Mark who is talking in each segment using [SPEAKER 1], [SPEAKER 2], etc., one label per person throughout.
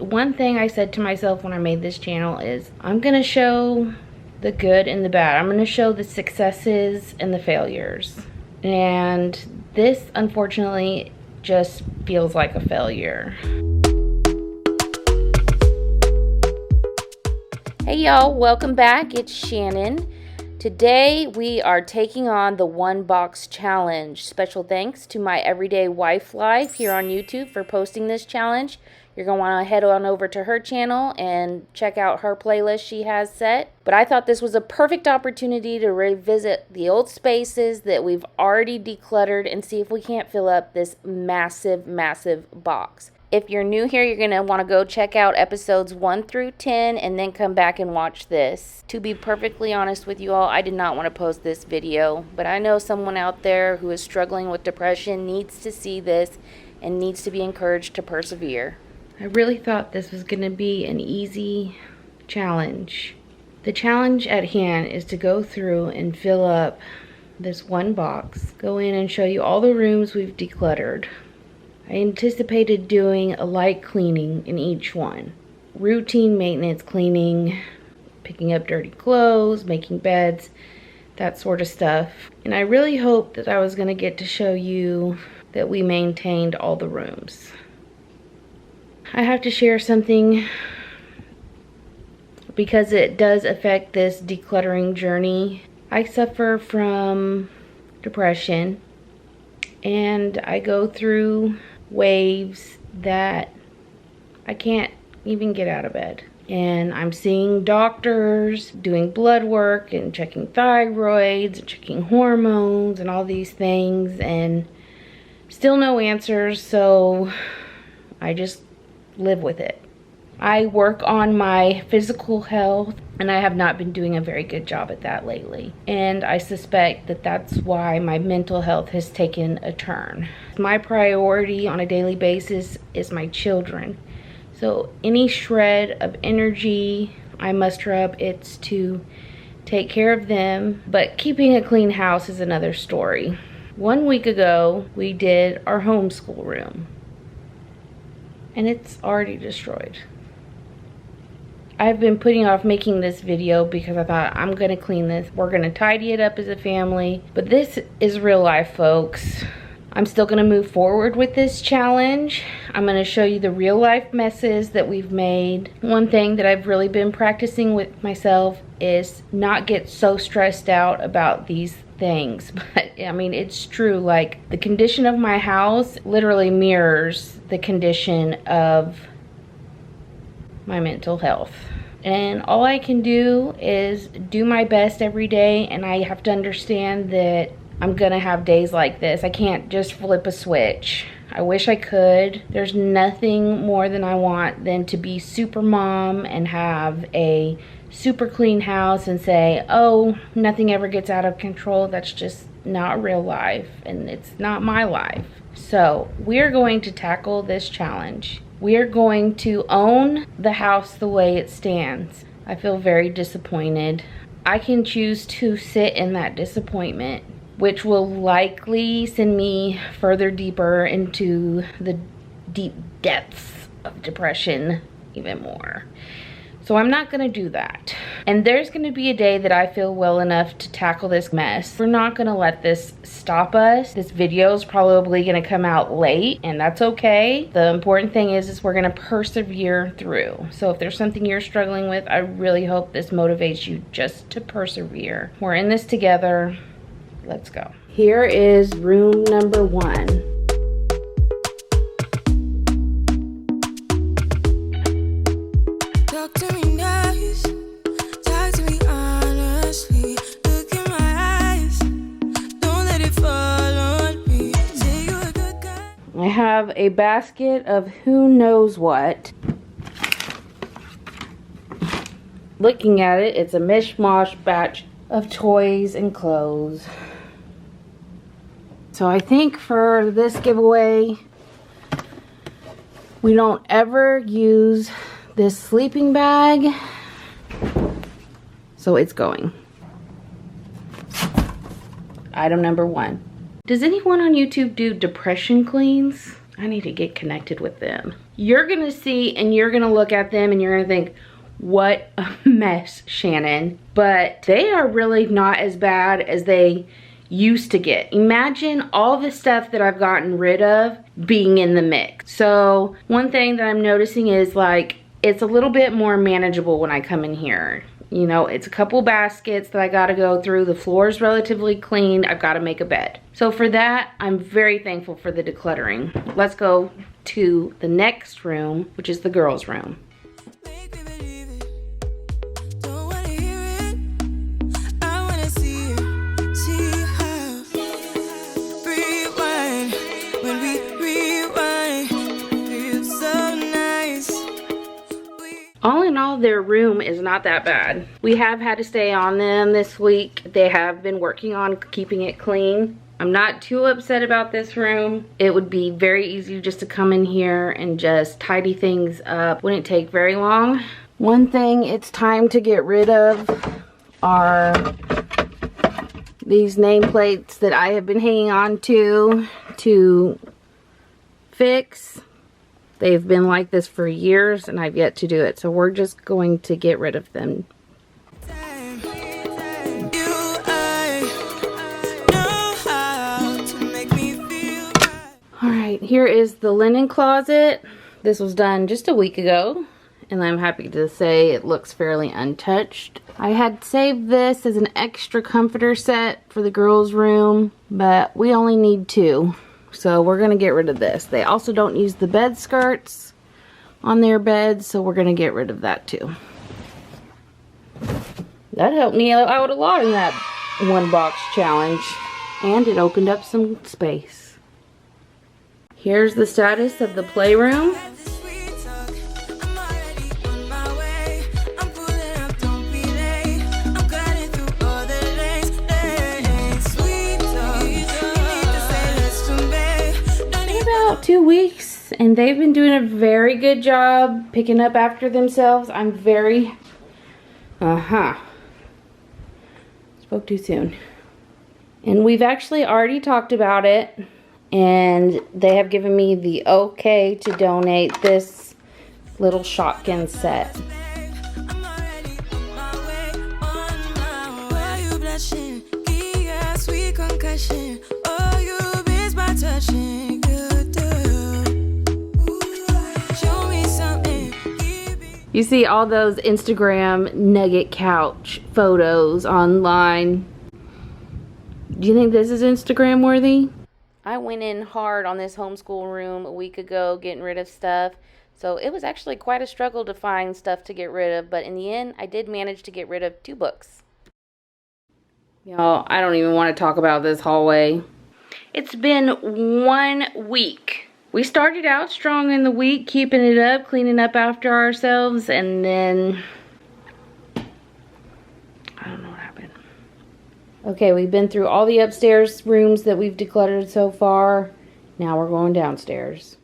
[SPEAKER 1] one thing I said to myself when I made this channel is I'm gonna show the good and the bad. I'm gonna show the successes and the failures. And this, unfortunately, just feels like a failure. Hey y'all, welcome back. It's Shannon. Today we are taking on the 1-box challenge. Special thanks to my everyday wife life here on YouTube for posting this challenge. You're going to want to head on over to her channel and check out her playlist she has set. But I thought this was a perfect opportunity to revisit the old spaces that we've already decluttered and see if we can't fill up this massive, massive box. If you're new here, you're going to want to go check out episodes 1 through 10 and then come back and watch this. To be perfectly honest with you all, I did not want to post this video, but I know someone out there who is struggling with depression needs to see this and needs to be encouraged to persevere. I really thought this was going to be an easy challenge. The challenge at hand is to go through and fill up this 1 box, go in and show you all the rooms we've decluttered. I anticipated doing a light cleaning in each one. Routine maintenance cleaning, picking up dirty clothes, making beds, that sort of stuff. And I really hoped that I was going to get to show you that we maintained all the rooms. I have to share something because it does affect this decluttering journey. I suffer from depression and I go through waves that I can't even get out of bed. And I'm seeing doctors, doing blood work and checking thyroids and checking hormones and all these things, and still no answers, so I just live with it. I work on my physical health and I have not been doing a very good job at that lately. And I suspect that that's why my mental health has taken a turn. My priority on a daily basis is my children. So any shred of energy I muster up, it's to take care of them. But keeping a clean house is another story. 1 week ago, we did our homeschool room. And it's already destroyed. I've been putting off making this video because I thought I'm gonna clean this. We're gonna tidy it up as a family. But this is real life, folks. I'm still gonna move forward with this challenge. I'm gonna show you the real life messes that we've made. One thing that I've really been practicing with myself is not get so stressed out about these things. But I mean, it's true. Like, the condition of my house literally mirrors the condition of my mental health. And all I can do is do my best every day, and I have to understand that I'm gonna have days like this. I can't just flip a switch. I wish I could. There's nothing more than I want than to be super mom and have a super clean house and say, oh, nothing ever gets out of control. That's just not real life, and it's not my life. So we're going to tackle this challenge. We are going to own the house the way it stands. I feel very disappointed. I can choose to sit in that disappointment, which will likely send me further deeper into the deep depths of depression even more. So I'm not gonna do that. And there's gonna be a day that I feel well enough to tackle this mess. We're not gonna let this stop us. This video is probably gonna come out late, and that's okay. The important thing is we're gonna persevere through. So if there's something you're struggling with, I really hope this motivates you just to persevere. We're in this together. Let's go. Here is room number 1. I have a basket of who knows what. Looking at it, it's a mishmash batch of toys and clothes. So I think for this giveaway, we don't ever use this sleeping bag, so it's going. Item number 1. Does anyone on YouTube do depression cleans? I need to get connected with them. You're gonna see and you're gonna look at them and you're gonna think, what a mess, Shannon. But they are really not as bad as they used to get. Imagine all the stuff that I've gotten rid of being in the mix. So one thing that I'm noticing is like, it's a little bit more manageable when I come in here. You know, it's a couple baskets that I gotta go through. The floor is relatively clean. I've gotta make a bed. So for that, I'm very thankful for the decluttering. Let's go to the next room, which is the girls' room. All in all, their room is not that bad. We have had to stay on them this week. They have been working on keeping it clean. I'm not too upset about this room. It would be very easy just to come in here and just tidy things up. Wouldn't take very long. One thing it's time to get rid of are these nameplates that I have been hanging on to fix. They've been like this for years and I've yet to do it. So we're just going to get rid of them. All right, here is the linen closet. This was done just a week ago and I'm happy to say it looks fairly untouched. I had saved this as an extra comforter set for the girls' room, but we only need 2. So we're gonna get rid of this. They also don't use the bed skirts on their beds, so we're gonna get rid of that too. That helped me out a lot in that 1 box challenge. And it opened up some space. Here's the status of the playroom. About 2 weeks and they've been doing a very good job picking up after themselves. I'm very spoke too soon. And we've actually already talked about it and they have given me the okay to donate this little shotgun set. You see all those Instagram nugget couch photos online. Do you think this is Instagram worthy? I went in hard on this homeschool room a week ago getting rid of stuff. So it was actually quite a struggle to find stuff to get rid of. But in the end, I did manage to get rid of 2 books. Y'all, I don't even want to talk about this hallway. It's been 1 week. We started out strong in the week, keeping it up, cleaning up after ourselves, and then I don't know what happened. Okay, we've been through all the upstairs rooms that we've decluttered so far. Now we're going downstairs.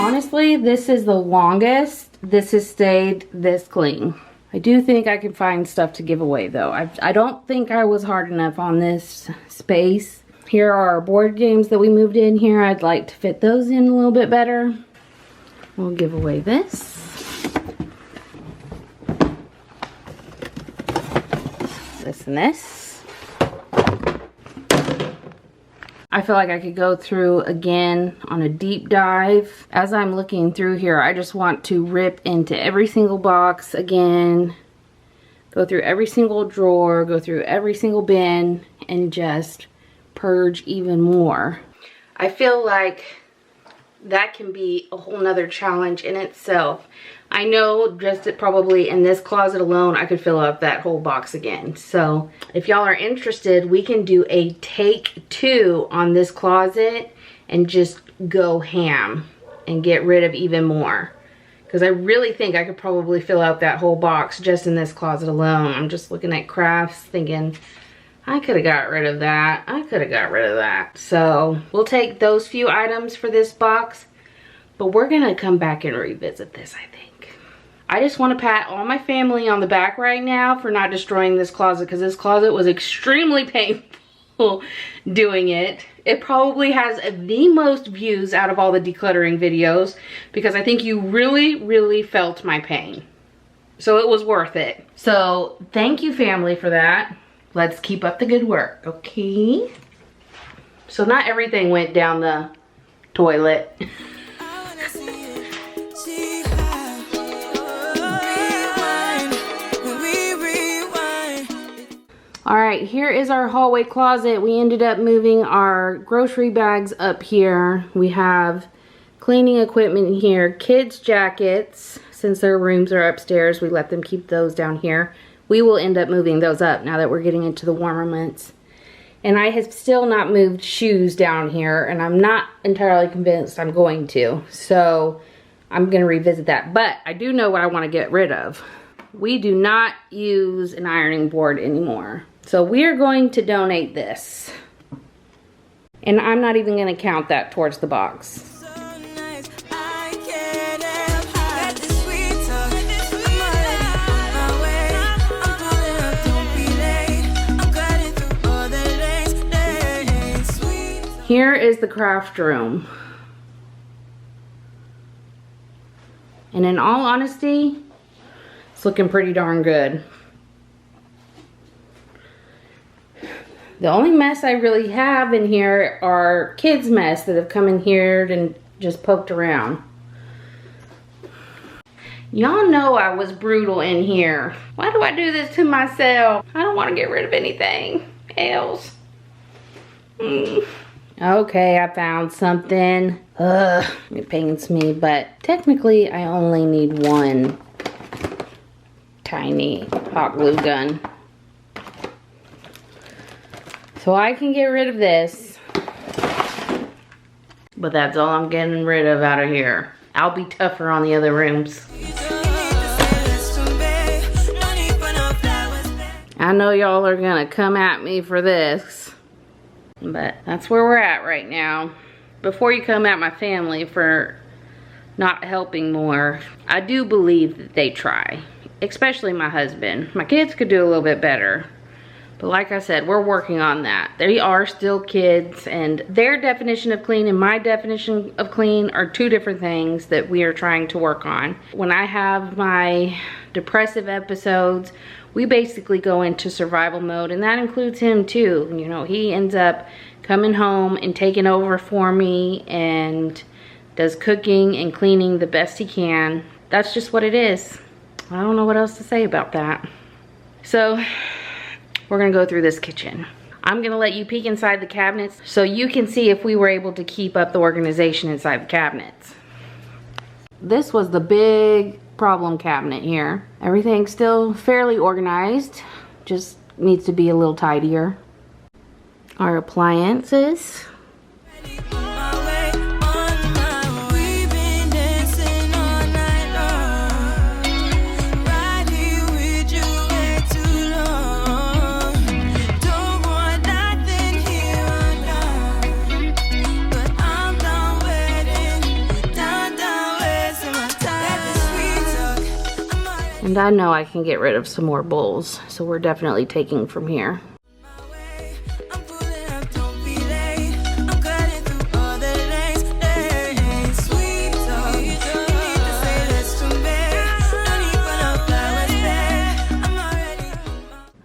[SPEAKER 1] Honestly, this is the longest this has stayed this clean. I do think I can find stuff to give away though. I don't think I was hard enough on this space. Here are our board games that we moved in here. I'd like to fit those in a little bit better. We'll give away this. This and this. I feel like I could go through again on a deep dive. As I'm looking through here, I just want to rip into every single box again, go through every single drawer, go through every single bin, and just purge even more. I feel like that can be a whole nother challenge in itself. I know just probably in this closet alone, I could fill up that whole box again. So if y'all are interested, we can do a take 2 on this closet and just go ham and get rid of even more. Because I really think I could probably fill out that whole box just in this closet alone. I'm just looking at crafts thinking, I could have got rid of that. I could have got rid of that. So we'll take those few items for this box. But we're going to come back and revisit this, I think. I just want to pat all my family on the back right now for not destroying this closet, because this closet was extremely painful doing it. It probably has the most views out of all the decluttering videos, because I think you really felt my pain. So it was worth it. So thank you, family, for that. Let's keep up the good work, okay? So not everything went down the toilet. All right, here is our hallway closet. We ended up moving our grocery bags up here. We have cleaning equipment here, kids' jackets. Since their rooms are upstairs, we let them keep those down here. We will end up moving those up now that we're getting into the warmer months. And I have still not moved shoes down here, and I'm not entirely convinced I'm going to. So I'm gonna revisit that. But I do know what I wanna get rid of. We do not use an ironing board anymore. So we are going to donate this. And I'm not even gonna count that towards the box. Here is the craft room. And in all honesty, it's looking pretty darn good. The only mess I really have in here are kids' mess that have come in here and just poked around. Y'all know I was brutal in here. Why do I do this to myself? I don't want to get rid of anything else. Okay, I found something. Ugh, it pains me, but technically I only need one tiny hot glue gun. So I can get rid of this. But that's all I'm getting rid of out of here. I'll be tougher on the other rooms. I know y'all are gonna come at me for this, but that's where we're at right now. Before you come at my family for not helping more, I do believe that they try, especially my husband. My kids could do a little bit better, but like I said, we're working on that. They are still kids, and their definition of clean and my definition of clean are two different things that we are trying to work on. When I have my depressive episodes, we basically go into survival mode, and that includes him too. You know, he ends up coming home and taking over for me and does cooking and cleaning the best he can. That's just what it is. I don't know what else to say about that. So we're gonna go through this kitchen. I'm gonna let you peek inside the cabinets so you can see if we were able to keep up the organization inside the cabinets. This was the big problem cabinet here. Everything's still fairly organized, just needs to be a little tidier. Our appliances. And I know I can get rid of some more bowls, so we're definitely taking from here.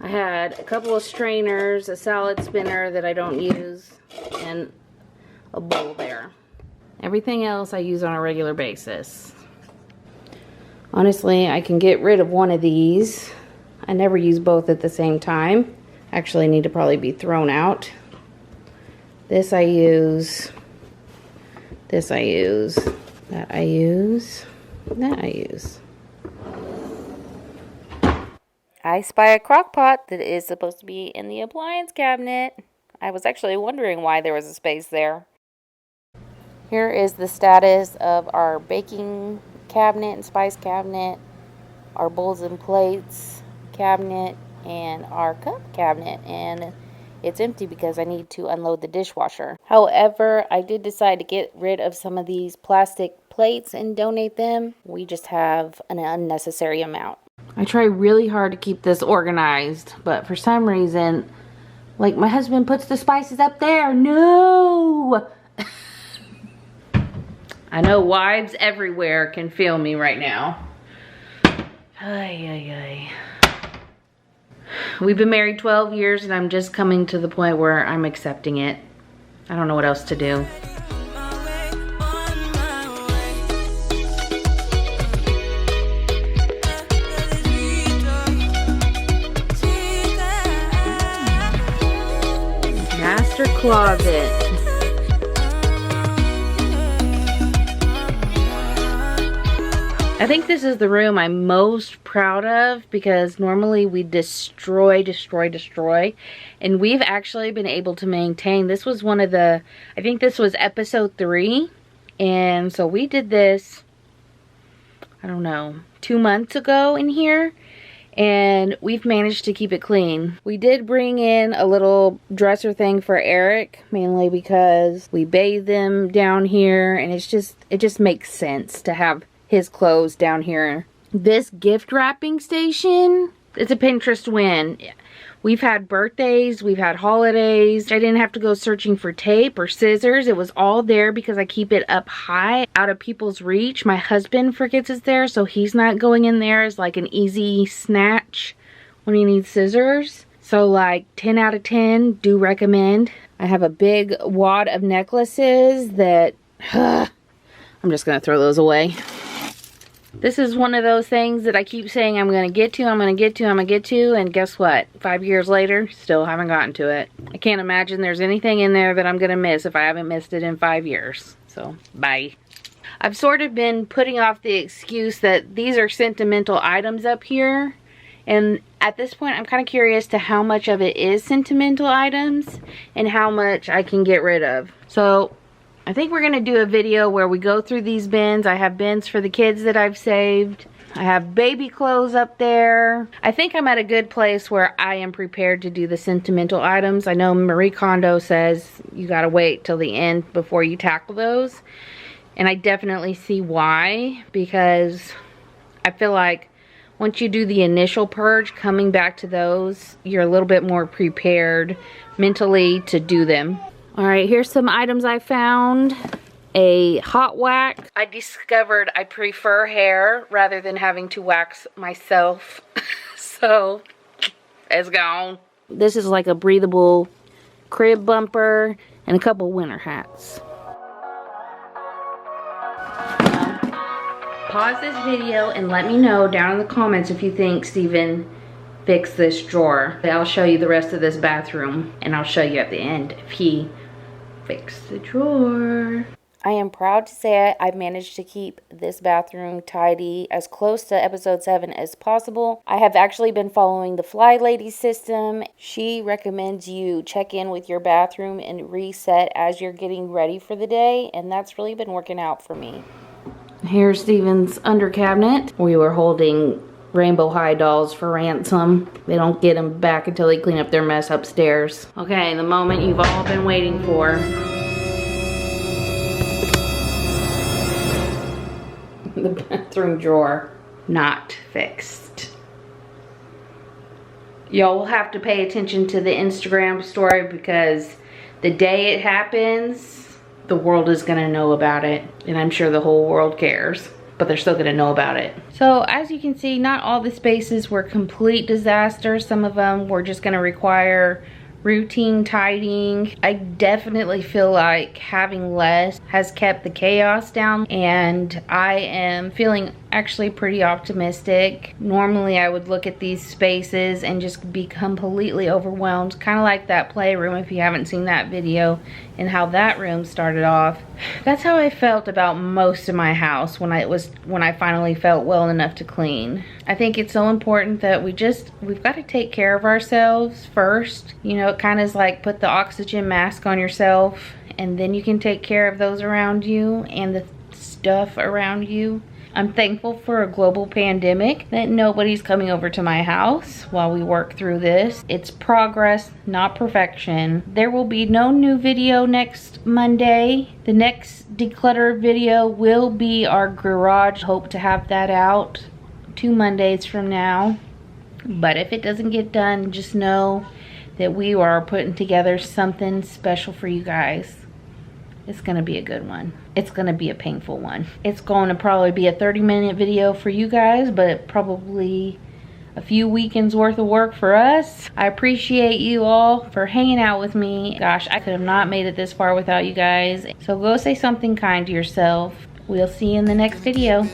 [SPEAKER 1] I had a couple of strainers, a salad spinner that I don't use, and a bowl there. Everything else I use on a regular basis. Honestly, I can get rid of one of these. I never use both at the same time. Actually need to probably be thrown out. This I use. This I use. That I use. That I use. I spy a crock pot that is supposed to be in the appliance cabinet. I was actually wondering why there was a space there. Here is the status of our baking cabinet and spice cabinet, our bowls and plates cabinet, and our cup cabinet, and it's empty because I need to unload the dishwasher. However, I did decide to get rid of some of these plastic plates and donate them. We just have an unnecessary amount. I try really hard to keep this organized, but for some reason, like, my husband puts the spices up there. No! I know wives everywhere can feel me right now. Ay, ay, ay. We've been married 12 years and I'm just coming to the point where I'm accepting it. I don't know what else to do. Master closet. I think this is the room I'm most proud of because normally we destroy. And we've actually been able to maintain. This was one of the, I think this was episode 3. And so we did this, I don't know, 2 months ago in here. And we've managed to keep it clean. We did bring in a little dresser thing for Eric, mainly because we bathe them down here. And it just makes sense to have his clothes down here. This gift wrapping station, it's a Pinterest win. We've had birthdays, we've had holidays. I didn't have to go searching for tape or scissors. It was all there because I keep it up high, out of people's reach. My husband forgets it's there, so he's not going in there as like an easy snatch when he needs scissors. So like 10 out of 10, do recommend. I have a big wad of necklaces that, I'm just gonna throw those away. This is one of those things that I keep saying I'm going to get to, and guess what? 5 years later, still haven't gotten to it. I can't imagine there's anything in there that I'm going to miss if I haven't missed it in 5 years. So, bye. I've sort of been putting off the excuse that these are sentimental items up here. And at this point, I'm kind of curious to how much of it is sentimental items and how much I can get rid of. So, I think we're going to do a video where we go through these bins. I have bins for the kids that I've saved. I have baby clothes up there. I think I'm at a good place where I am prepared to do the sentimental items. I know Marie Kondo says you got to wait till the end before you tackle those. And I definitely see why, because I feel like once you do the initial purge, coming back to those, you're a little bit more prepared mentally to do them. Alright, here's some items I found. A hot wax. I discovered I prefer hair rather than having to wax myself. So, it's gone. This is like a breathable crib bumper and a couple winter hats. Pause this video and let me know down in the comments if you think Steven fixed this drawer. I'll show you the rest of this bathroom and I'll show you at the end if he fix the drawer. I am proud to say I've managed to keep this bathroom tidy as close to episode 7 as possible. I have actually been following the Fly Lady system. She recommends you check in with your bathroom and reset as you're getting ready for the day, and that's really been working out for me. Here's Steven's under cabinet. We were holding Rainbow High dolls for ransom. They don't get them back until they clean up their mess upstairs. Okay, the moment you've all been waiting for. The bathroom drawer. Not fixed. Y'all will have to pay attention to the Instagram story because the day it happens, the world is gonna know about it. And I'm sure the whole world cares, but they're still gonna know about it. So as you can see, not all the spaces were complete disasters. Some of them were just gonna require routine tidying. I definitely feel like having less has kept the chaos down, and I am feeling actually pretty optimistic. Normally I would look at these spaces and just be completely overwhelmed, kind of like that playroom if you haven't seen that video and how that room started off. That's how I felt about most of my house when I finally felt well enough to clean. I think it's so important that we've got to take care of ourselves first. You know, it kind of is like put the oxygen mask on yourself and then you can take care of those around you and the stuff around you. I'm thankful for a global pandemic, that nobody's coming over to my house while we work through this. It's progress, not perfection. There will be no new video next Monday. The next declutter video will be our garage. Hope to have that out 2 Mondays from now. But if it doesn't get done, just know that we are putting together something special for you guys. It's gonna be a good one. It's gonna be a painful one. It's going to probably be a 30-minute video for you guys, but probably a few weekends worth of work for us. I appreciate you all for hanging out with me. Gosh, I could have not made it this far without you guys. So go say something kind to yourself. We'll see you in the next video.